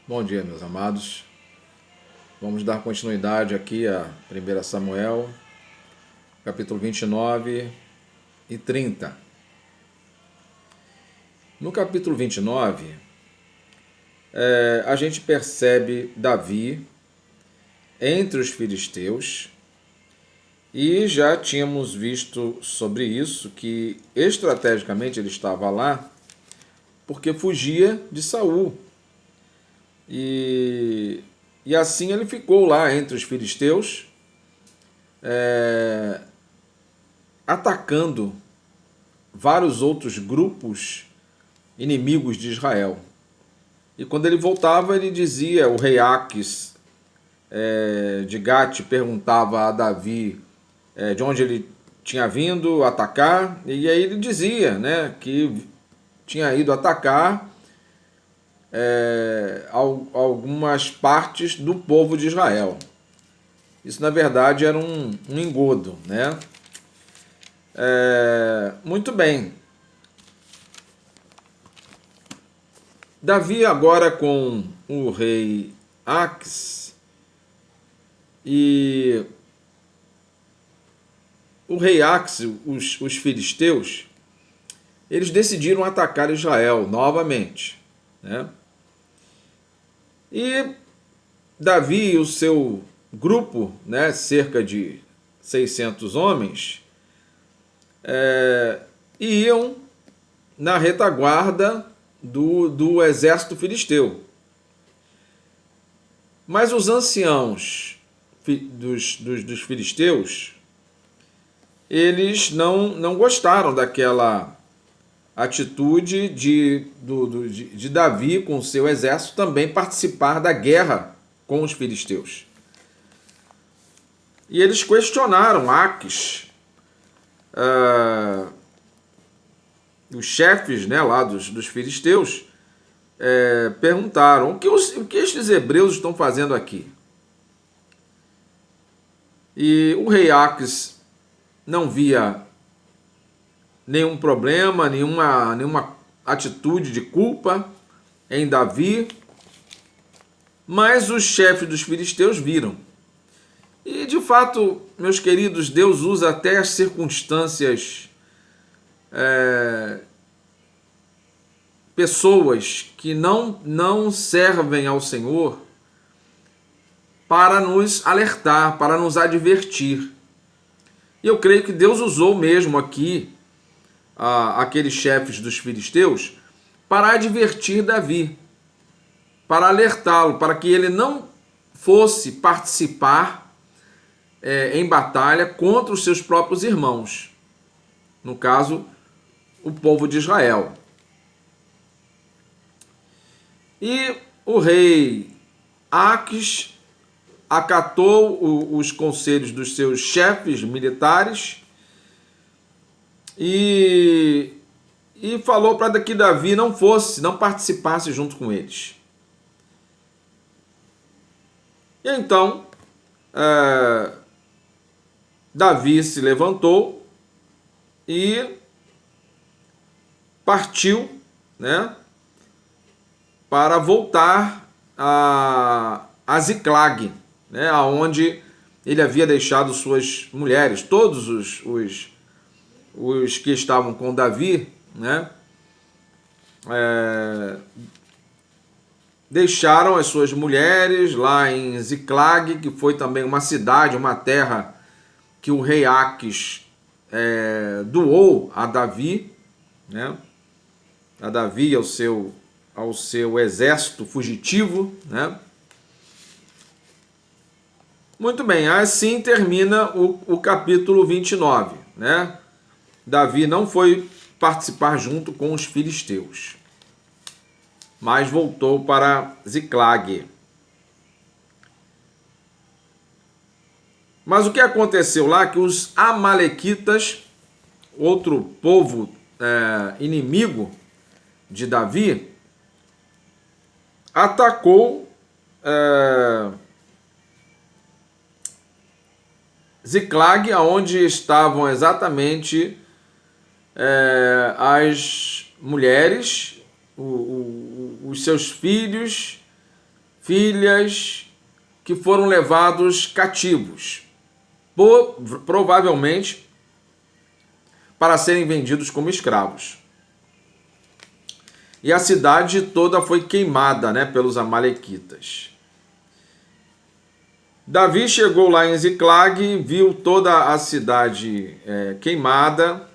Bom dia, meus amados. Vamos dar continuidade aqui a 1 Samuel, capítulo 29 e 30. No capítulo 29, a gente percebe Davi entre os filisteus e já tínhamos visto sobre isso que estrategicamente ele estava lá porque fugia de Saul. E assim ele ficou lá entre os filisteus, atacando vários outros grupos inimigos de Israel. E quando ele voltava, ele dizia, o rei Aques de Gate perguntava a Davi de onde ele tinha vindo atacar, e aí ele dizia, né, que tinha ido atacar algumas partes do povo de Israel. Isso, na verdade, era um engodo, né? Muito bem. Davi agora com o rei Aques, e o rei Aques, os filisteus, eles decidiram atacar Israel novamente, né? E Davi e o seu grupo, né, cerca de 600 homens, iam na retaguarda do exército filisteu. Mas os anciãos dos filisteus, eles não gostaram daquela atitude de Davi com o seu exército também participar da guerra com os filisteus. E eles questionaram Aques, os chefes, né, lá dos filisteus, perguntaram o que estes hebreus estão fazendo aqui. E o rei Aques não via nenhum problema, nenhuma atitude de culpa em Davi, mas os chefes dos filisteus viram. E, de fato, meus queridos, Deus usa até as circunstâncias, pessoas que não servem ao Senhor, para nos alertar, para nos advertir. E eu creio que Deus usou mesmo aqui aqueles chefes dos filisteus para advertir Davi, para alertá-lo, para que ele não fosse participar em batalha contra os seus próprios irmãos, no caso, o povo de Israel. E o rei Aques acatou os conselhos dos seus chefes militares e falou para que Davi não participasse junto com eles. E então, Davi se levantou e partiu, né, para voltar a Ziclag, né, aonde ele havia deixado suas mulheres. Todos os que estavam com Davi, né, deixaram as suas mulheres lá em Ziclag, que foi também uma cidade, uma terra que o rei Aques doou a Davi, né, a Davi e ao seu exército fugitivo, né? Muito bem, assim termina o capítulo 29, né? Davi não foi participar junto com os filisteus, mas voltou para Ziclag. Mas o que aconteceu lá? Que os amalequitas, outro povo inimigo de Davi, atacou Ziclag, onde estavam exatamente as mulheres, os seus filhos filhas que foram levados cativos, provavelmente para serem vendidos como escravos. E a cidade toda foi queimada, né, pelos amalequitas. Davi chegou lá em Ziclag, viu toda a cidade queimada,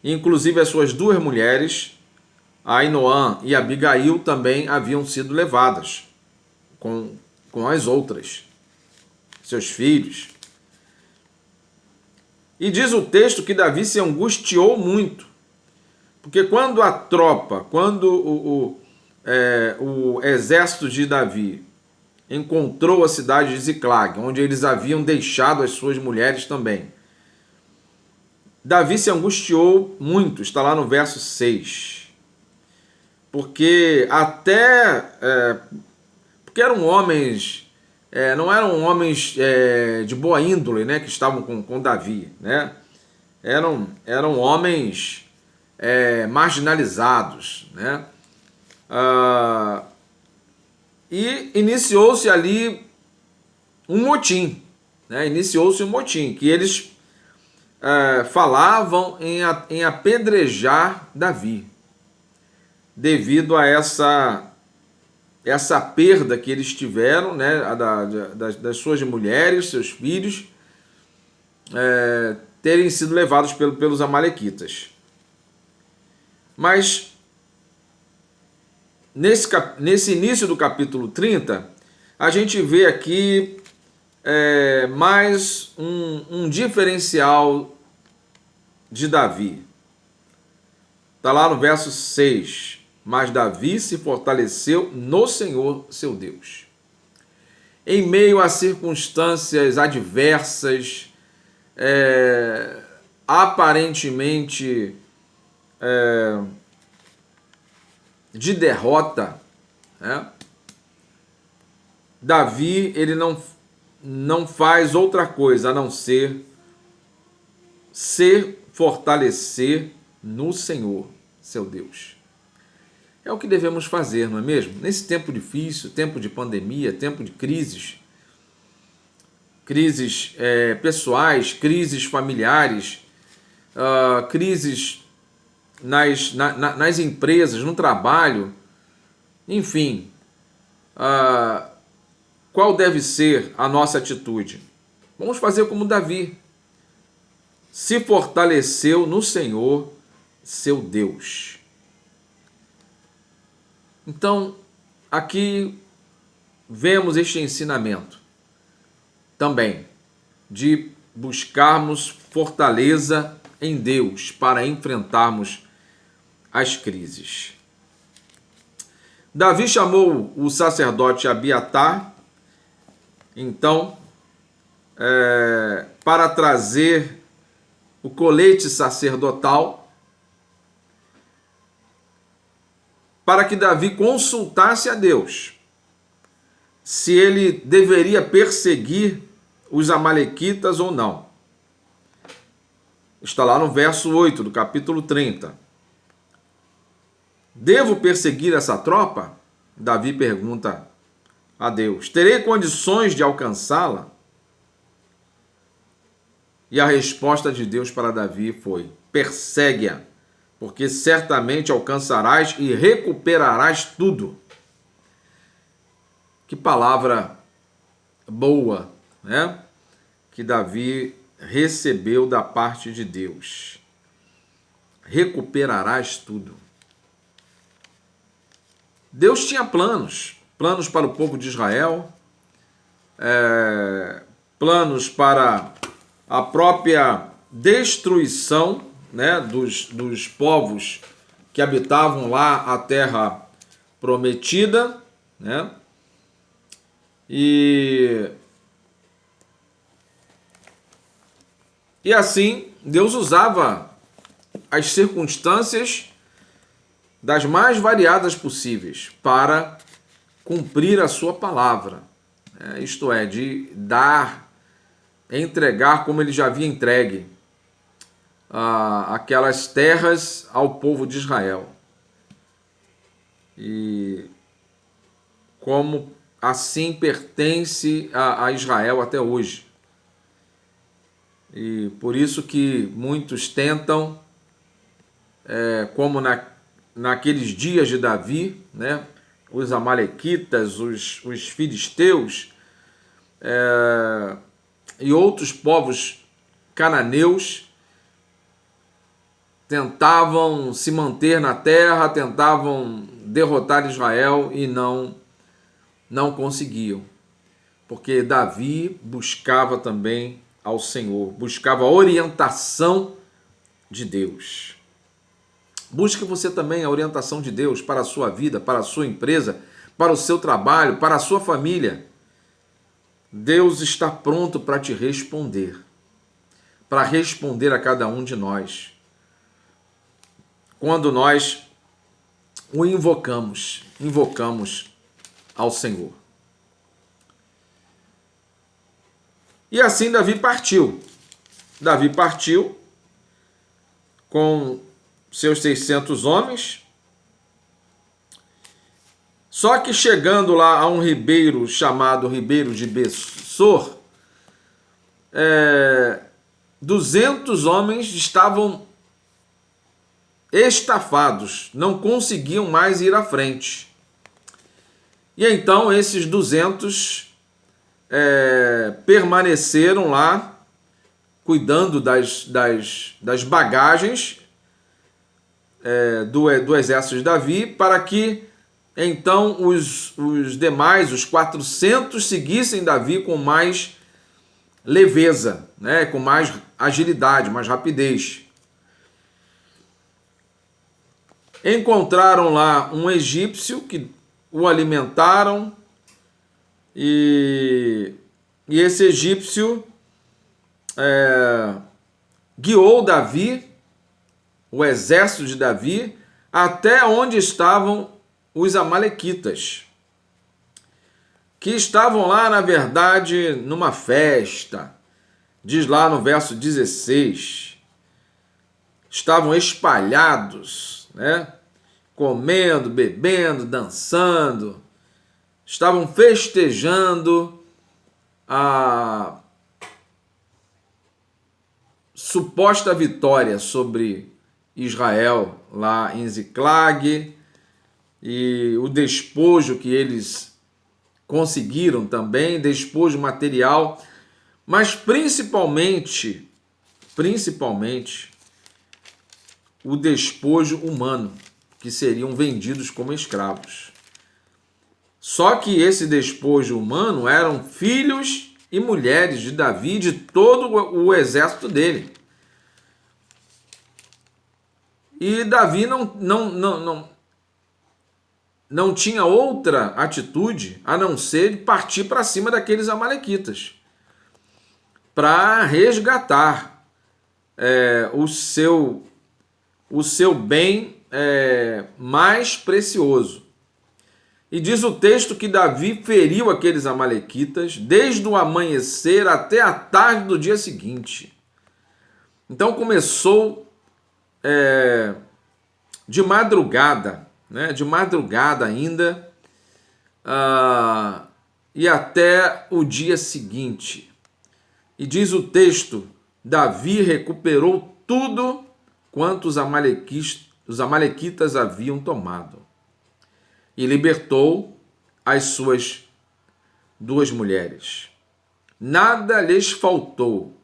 inclusive as suas duas mulheres, Ainoã e Abigail, também haviam sido levadas com as outras, seus filhos. E diz o texto que Davi se angustiou muito, porque quando a tropa, quando o exército de Davi encontrou a cidade de Ziclag, onde eles haviam deixado as suas mulheres também, Davi se angustiou muito, está lá no verso 6. Porque porque eram homens, não eram homens de boa índole, né, que estavam com Davi, né? Eram homens marginalizados, né? E iniciou-se ali um motim, né? Iniciou-se um motim, que eles falavam em apedrejar Davi, devido a essa perda que eles tiveram, né, das suas mulheres, seus filhos, terem sido levados pelos amalequitas. Mas nesse início do capítulo 30, a gente vê aqui mais um diferencial de Davi. Está lá no verso 6. Mas Davi se fortaleceu no Senhor, seu Deus. Em meio a circunstâncias adversas, aparentemente de derrota, né? Davi, ele não faz outra coisa a não ser se fortalecer no Senhor, seu Deus. É o que devemos fazer, não é mesmo? Nesse tempo difícil, tempo de pandemia, tempo de crises pessoais, crises familiares, crises nas empresas, no trabalho, enfim, qual deve ser a nossa atitude? Vamos fazer como Davi. Se fortaleceu no Senhor, seu Deus. Então, aqui vemos este ensinamento também de buscarmos fortaleza em Deus para enfrentarmos as crises. Davi chamou o sacerdote Abiatar, então, para trazer o colete sacerdotal, para que Davi consultasse a Deus se ele deveria perseguir os amalequitas ou não. Está lá no verso 8 do capítulo 30. Devo perseguir essa tropa? Davi pergunta a Deus. Terei condições de alcançá-la? E a resposta de Deus para Davi foi: persegue-a, porque certamente alcançarás e recuperarás tudo. Que palavra boa, né? Que Davi recebeu da parte de Deus. Recuperarás tudo. Deus tinha planos para o povo de Israel, planos para a própria destruição, né, dos povos que habitavam lá a terra prometida, né? E assim Deus usava as circunstâncias das mais variadas possíveis para cumprir a sua palavra, isto é, de entregar como ele já havia entregue aquelas terras ao povo de Israel. E como assim pertence a Israel até hoje. E por isso que muitos tentam, como naqueles dias de Davi, né, os amalequitas, os filisteus e outros povos cananeus tentavam se manter na terra, tentavam derrotar Israel e não conseguiam, porque Davi buscava também ao Senhor, buscava a orientação de Deus. Busque você também a orientação de Deus para a sua vida, para a sua empresa, para o seu trabalho, para a sua família. Deus está pronto para te responder, para responder a cada um de nós, quando nós o invocamos ao Senhor. E assim Davi partiu. Davi partiu com seus 600 homens. Só que chegando lá a um ribeiro chamado Ribeiro de Bessor, 200 homens estavam estafados, não conseguiam mais ir à frente. E então esses 200 permaneceram lá, cuidando das bagagens do exército de Davi, para que então os demais, os 400, seguissem Davi com mais leveza, né, com mais agilidade, mais rapidez. Encontraram lá um egípcio que o alimentaram, e esse egípcio guiou Davi, o exército de Davi, até onde estavam os amalequitas, que estavam lá, na verdade, numa festa. Diz lá no verso 16, estavam espalhados, né? Comendo, bebendo, dançando, estavam festejando a suposta vitória sobre Israel lá em Ziclag, e o despojo que eles conseguiram também, despojo material, mas principalmente o despojo humano, que seriam vendidos como escravos. Só que esse despojo humano eram filhos e mulheres de Davi, de todo o exército dele. E Davi não tinha outra atitude a não ser partir para cima daqueles amalequitas, para resgatar o seu bem mais precioso. E diz o texto que Davi feriu aqueles amalequitas desde o amanhecer até a tarde do dia seguinte. Então começou de madrugada, né? De madrugada ainda, e até o dia seguinte. E diz o texto, Davi recuperou tudo quanto os amalequitas haviam tomado, e libertou as suas 2 mulheres. Nada lhes faltou,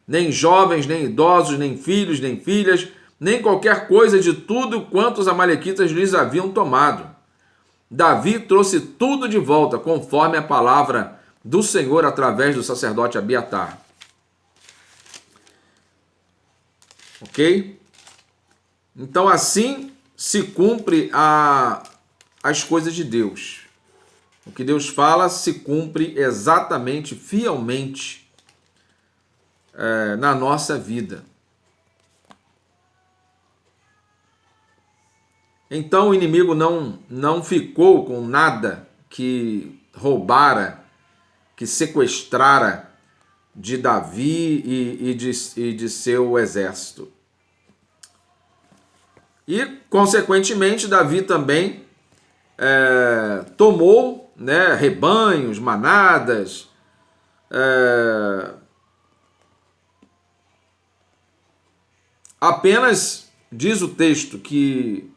nem jovens, nem idosos, nem filhos, nem filhas, nem qualquer coisa de tudo quanto os amalequitas lhes haviam tomado. Davi trouxe tudo de volta, conforme a palavra do Senhor através do sacerdote Abiatar. Ok? Então assim se cumpre as coisas de Deus. O que Deus fala se cumpre exatamente, fielmente na nossa vida. Então o inimigo não ficou com nada que roubara, que sequestrara de Davi e de seu exército. E, consequentemente, Davi também tomou né, rebanhos, manadas, apenas diz o texto que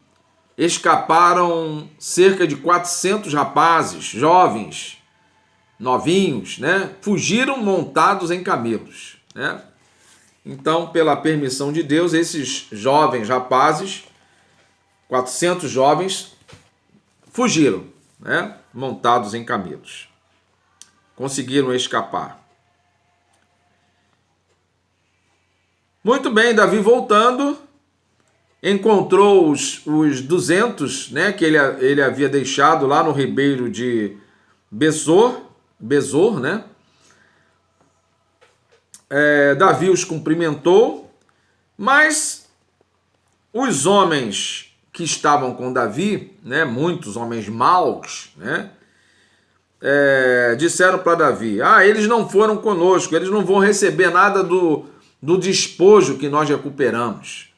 escaparam cerca de 400 rapazes, jovens, novinhos, né? Fugiram montados em camelos, né? Então, pela permissão de Deus, esses jovens rapazes, 400 jovens, fugiram, né? Montados em camelos. Conseguiram escapar. Muito bem, Davi voltando, encontrou os 200, né, que ele havia deixado lá no ribeiro de Besor, né? Davi os cumprimentou, mas os homens que estavam com Davi, né, muitos homens maus, né, disseram para Davi: eles não foram conosco, eles não vão receber nada do despojo que nós recuperamos.